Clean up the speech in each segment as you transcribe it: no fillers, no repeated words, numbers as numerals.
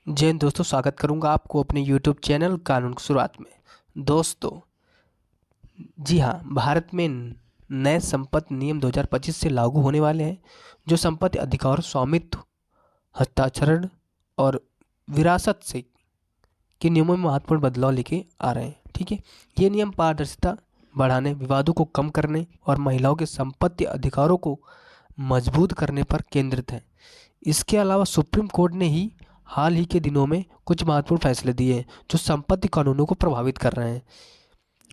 जय हिंद दोस्तों, स्वागत करूंगा आपको अपने YouTube चैनल कानून की शुरुआत में। दोस्तों, जी हाँ, भारत में नए संपत्ति नियम 2025 से लागू होने वाले हैं, जो संपत्ति अधिकार, स्वामित्व, हस्ताक्षरण और विरासत से के नियमों में महत्वपूर्ण बदलाव लेके आ रहे हैं। ठीक है, ये नियम पारदर्शिता बढ़ाने, विवादों को कम करने और महिलाओं के संपत्ति अधिकारों को मजबूत करने पर केंद्रित हैं। इसके अलावा सुप्रीम कोर्ट ने ही हाल ही के दिनों में कुछ महत्वपूर्ण फैसले दिए हैं जो संपत्ति कानूनों को प्रभावित कर रहे हैं।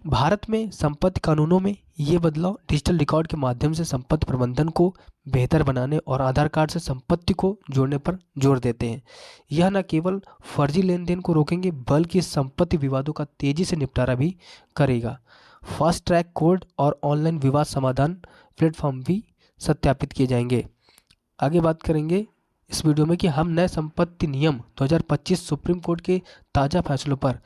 भारत में संपत्ति कानूनों में ये बदलाव डिजिटल रिकॉर्ड के माध्यम से संपत्ति प्रबंधन को बेहतर बनाने और आधार कार्ड से संपत्ति को जोड़ने पर जोर देते हैं। यह न केवल फर्जी लेन देन को रोकेंगे बल्कि संपत्ति विवादों का तेजी से निपटारा भी करेगा। फास्ट ट्रैक कोर्ट और ऑनलाइन विवाद समाधान प्लेटफॉर्म भी सत्यापित किए जाएंगे। आगे बात करेंगे इस वीडियो में कि हम नए संपत्ति नियम 2025 सुप्रीम कोर्ट के ताज़ा फैसलों पर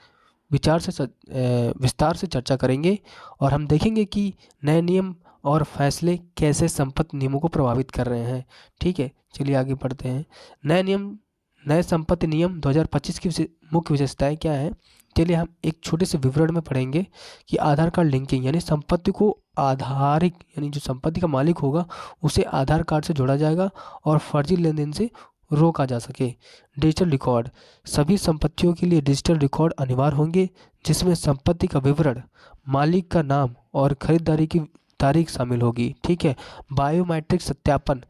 विस्तार से चर्चा करेंगे और हम देखेंगे कि नए नियम और फैसले कैसे संपत्ति नियमों को प्रभावित कर रहे हैं। ठीक है, चलिए आगे बढ़ते हैं। नए संपत्ति नियम 2025 की मुख्य विशेषताएं क्या हैं। चलिए हम एक छोटे से विवरण में पढ़ेंगे कि आधार कार्ड लिंकिंग, यानी संपत्ति को आधारिक, यानी जो संपत्ति का मालिक होगा उसे आधार कार्ड से जोड़ा जाएगा और फर्जी लेन देन से रोका जा सके। डिजिटल रिकॉर्ड, सभी संपत्तियों के लिए डिजिटल रिकॉर्ड अनिवार्य होंगे जिसमें संपत्ति का विवरण, मालिक का नाम और खरीदारी की तारीख शामिल होगी। ठीक है, बायोमेट्रिक सत्यापन,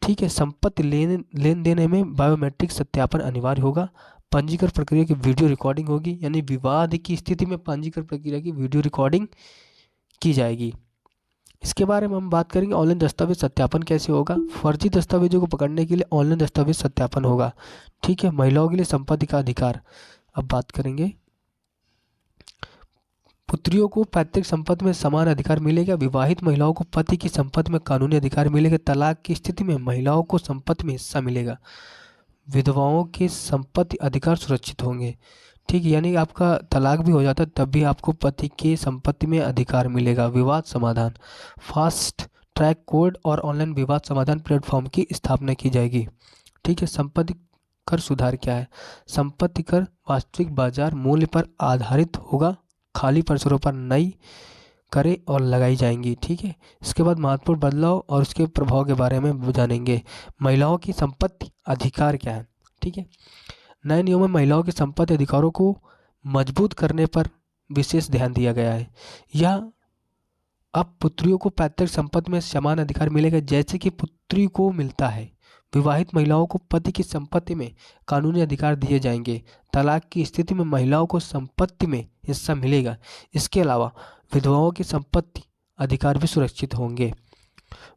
ठीक है, संपत्ति लेन देन में बायोमेट्रिक सत्यापन अनिवार्य होगा। पंजीकरण प्रक्रिया की वीडियो रिकॉर्डिंग होगी, यानी विवाद की स्थिति में पंजीकरण प्रक्रिया की वीडियो रिकॉर्डिंग की जाएगी। इसके बारे में हम बात करेंगे। ऑनलाइन दस्तावेज सत्यापन कैसे होगा। फर्जी दस्तावेजों को पकड़ने के लिए ऑनलाइन दस्तावेज सत्यापन होगा। ठीक है, महिलाओं के लिए संपत्ति का अधिकार, अब बात करेंगे। पुत्रियों को पैतृक संपत्ति में समान अधिकार मिलेगा। विवाहित महिलाओं को पति की संपत्ति में कानूनी अधिकार मिलेगा। तलाक की स्थिति में महिलाओं को संपत्ति में हिस्सा मिलेगा। विधवाओं के संपत्ति अधिकार सुरक्षित होंगे। ठीक है, यानी आपका तलाक भी हो जाता है तब भी आपको पति के संपत्ति में अधिकार मिलेगा। विवाद समाधान, फास्ट ट्रैक कोर्ट और ऑनलाइन विवाद समाधान प्लेटफॉर्म की स्थापना की जाएगी। ठीक है, संपत्ति कर सुधार क्या है। संपत्ति कर वास्तविक बाजार मूल्य पर आधारित होगा। खाली परिसरों पर नई करें और लगाई जाएंगी। ठीक है, इसके बाद महत्वपूर्ण बदलाव और उसके प्रभाव के बारे में जानेंगे। महिलाओं की संपत्ति अधिकार क्या है। ठीक है, नए नियमों में महिलाओं के संपत्ति अधिकारों को मजबूत करने पर विशेष ध्यान दिया गया है। यह अब पुत्रियों को पैतृक संपत्ति में समान अधिकार मिलेगा जैसे कि पुत्री को मिलता है। विवाहित महिलाओं को पति की संपत्ति में कानूनी अधिकार दिए जाएंगे। तलाक की स्थिति में महिलाओं को संपत्ति में हिस्सा मिलेगा। इसके अलावा विधवाओं की संपत्ति अधिकार भी सुरक्षित होंगे।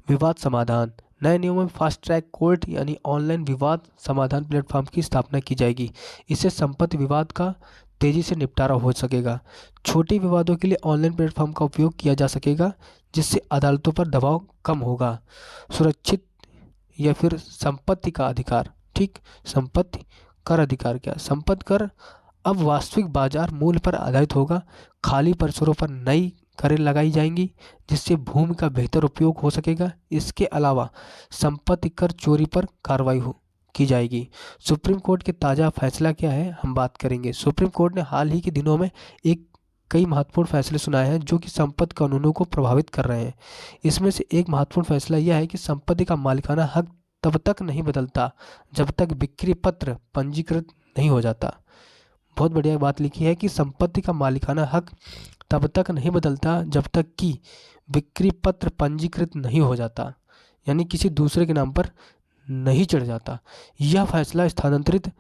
विवाद समाधान, नए नियमों में फास्ट ट्रैक कोर्ट यानी ऑनलाइन विवाद समाधान प्लेटफॉर्म की स्थापना की जाएगी। इससे संपत्ति विवाद का तेजी से निपटारा हो सकेगा। छोटे विवादों के लिए ऑनलाइन प्लेटफॉर्म का उपयोग किया जा सकेगा जिससे अदालतों पर दबाव कम होगा। सुरक्षित या फिर संपत्ति का अधिकार। ठीक, संपत्ति कर अधिकार क्या। संपत्ति कर अब वास्तविक बाजार मूल्य पर आधारित होगा। खाली परिसरों पर नई करें लगाई जाएंगी जिससे भूमि का बेहतर उपयोग हो सकेगा। इसके अलावा संपत्ति कर चोरी पर कार्रवाई की जाएगी। सुप्रीम कोर्ट के ताज़ा फैसला क्या है, हम बात करेंगे। सुप्रीम कोर्ट ने हाल ही के दिनों में कई महत्वपूर्ण फैसले सुनाए हैं जो कि संपत्ति कानूनों को प्रभावित कर रहे हैं। इसमें से एक महत्वपूर्ण फैसला यह है कि संपत्ति का मालिकाना हक तब तक नहीं बदलता जब तक बिक्री पत्र पंजीकृत नहीं हो जाता। बहुत बढ़िया बात लिखी है कि संपत्ति का मालिकाना हक तब तक नहीं बदलता जब तक कि बिक्री पत्र पंजीकृत नहीं हो जाता, यानी किसी दूसरे के नाम पर नहीं चढ़ जाता। यह फैसला स्थानांतरित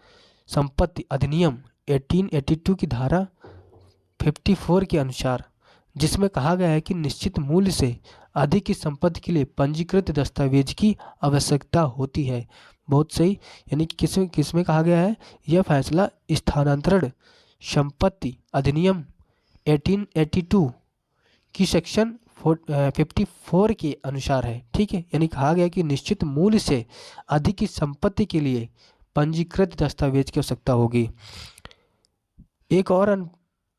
संपत्ति अधिनियम 1882 की धारा 54 के अनुसार, जिसमें कहा गया है कि निश्चित मूल्य से अधिक की संपत्ति के लिए पंजीकृत दस्तावेज की आवश्यकता होती है। बहुत सही, यानी कि किसमें कहा गया है, यह फैसला स्थानांतरण संपत्ति अधिनियम 1882 की सेक्शन 54 के अनुसार है। ठीक है, यानी कहा गया कि निश्चित मूल्य से अधिक की संपत्ति के लिए पंजीकृत दस्तावेज की आवश्यकता होगी। एक और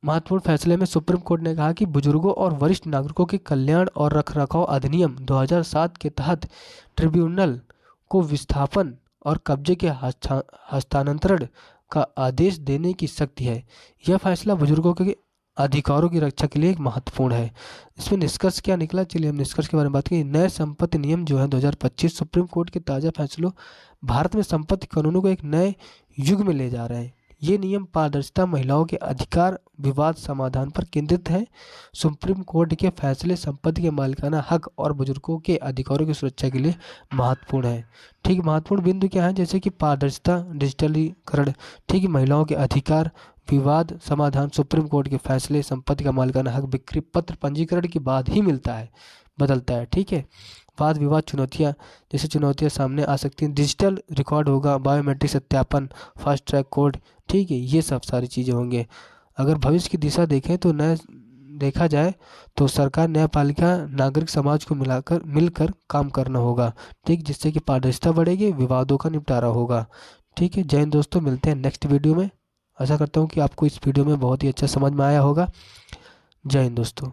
महत्वपूर्ण फैसले में सुप्रीम कोर्ट ने कहा कि बुजुर्गों और वरिष्ठ नागरिकों के कल्याण और रखरखाव अधिनियम 2007 के तहत ट्रिब्यूनल को विस्थापन और कब्जे के हस्तांतरण का आदेश देने की शक्ति है। यह फैसला बुजुर्गों के अधिकारों की रक्षा के लिए एक महत्वपूर्ण है। इसमें निष्कर्ष क्या निकला, चलिए हम निष्कर्ष के बारे में बात करें। नए संपत्ति नियम जो है 2025 सुप्रीम कोर्ट के ताज़ा फैसलों भारत में संपत्ति कानूनों को एक नए युग में ले जा रहे हैं। ये नियम पारदर्शिता, महिलाओं के अधिकार, विवाद समाधान पर केंद्रित है। सुप्रीम कोर्ट के फैसले संपत्ति के मालिकाना हक और बुजुर्गों के अधिकारों की सुरक्षा के लिए महत्वपूर्ण है। ठीक, महत्वपूर्ण बिंदु क्या है, जैसे कि पारदर्शिता, डिजिटलीकरण, ठीक है, महिलाओं के अधिकार, विवाद समाधान। सुप्रीम कोर्ट के फैसले संपत्ति का मालिकाना हक बिक्री पत्र पंजीकरण के बाद ही मिलता है, बदलता है। ठीक है, वाद विवाद, चुनौतियाँ, जैसे चुनौतियाँ सामने आ सकती हैं, डिजिटल रिकॉर्ड होगा, बायोमेट्रिक सत्यापन, फास्ट ट्रैक कोर्ट, ठीक है, ये सब सारी चीज़ें होंगे। अगर भविष्य की दिशा देखें तो देखा जाए तो सरकार, न्यायपालिका, नागरिक समाज को मिलकर काम करना होगा, ठीक, जिससे कि पारदर्शिता बढ़ेगी, विवादों का निपटारा होगा। ठीक है, जय हिंद दोस्तों, मिलते हैं नेक्स्ट वीडियो में। आशा करता हूँ कि आपको इस वीडियो में बहुत ही अच्छा समझ में आया होगा। जय हिंद दोस्तों।